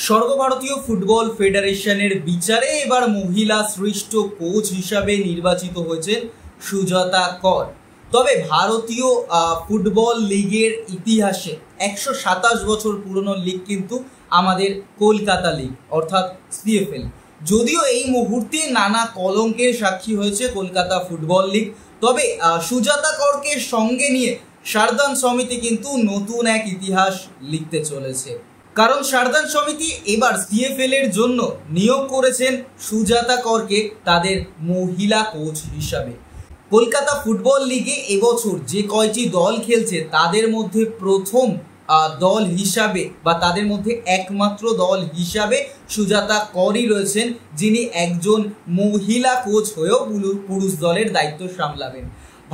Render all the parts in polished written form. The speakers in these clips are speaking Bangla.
সর্বভারতীয় ফুটবল ফেডারেশনের বিচারে এবার মহিলা শ্রেষ্ঠ কোচ হিসাবে নির্বাচিত হয়েছেন সুজাতা কর। তবে ভারতীয় ফুটবল লিগের ইতিহাসে 127 বছর পুরনো লিগ কিন্তু আমাদের কলকাতা লিগ অর্থাৎ সিএফএল। যদিও এই মুহূর্তে নানা কলঙ্কের সাক্ষী হয়েছে কলকাতা ফুটবল লিগ, তবে সুজাতা করকে সঙ্গে নিয়ে সারদান সমিতি কিন্তু নতুন এক ইতিহাস লিখতে চলেছে। কারণ সারদান সমিতি এবার সিএফএল এর জন্য নিয়োগ করেছেন সুজাতা করকে তাদের মহিলা কোচ হিসাবে। কলকাতা ফুটবল লিগে এবছর যে কয়টি দল খেলছে তাদের মধ্যে প্রথম দল হিসাবে বা তাদের মধ্যে একমাত্র দল হিসাবে সুজাতা করই রয়েছেন, যিনি একজন মহিলা কোচ হয়েও পুরুষ দলের দায়িত্ব সামলাবেন।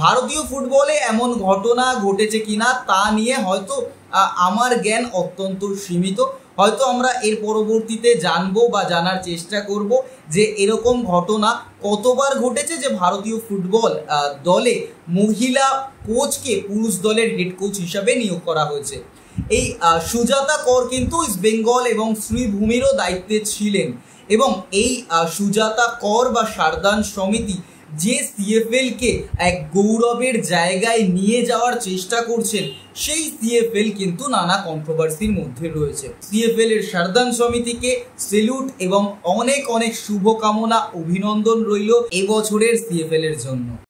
ভারতীয় ফুটবলে এমন ঘটনা ঘটেছে কিনা তা নিয়ে হয়তো আমার জ্ঞান অত্যন্ত সীমিত। হয়তো আমরা এর পরবর্তীতে জানবো বা জানার চেষ্টা করব যে এরকম ঘটনা কতবার ঘটেছে যে ভারতীয় ফুটবল দলে মহিলা কোচকে পুরুষ দলের হেড কোচ হিসাবে নিয়োগ করা হয়েছে। এই সুজাতা কর কিন্তু ইস্ট বেঙ্গল এবং শ্রীভূমিরও দায়িত্বে ছিলেন, এবং এই সুজাতা কর বা সারদান সমিতি যে সিএফএলকে এক গৌরবের জায়গায় নিয়ে যাওয়ার চেষ্টা করছেন, সেই সিএফএল কিন্তু নানা কন্ট্রোভার্সির মধ্যে রয়েছে। সিএফএল এর সারদান সমিতিকে সেলুট এবং অনেক অনেক শুভকামনা, অভিনন্দন রইল এবছরের সিএফএল এর জন্য।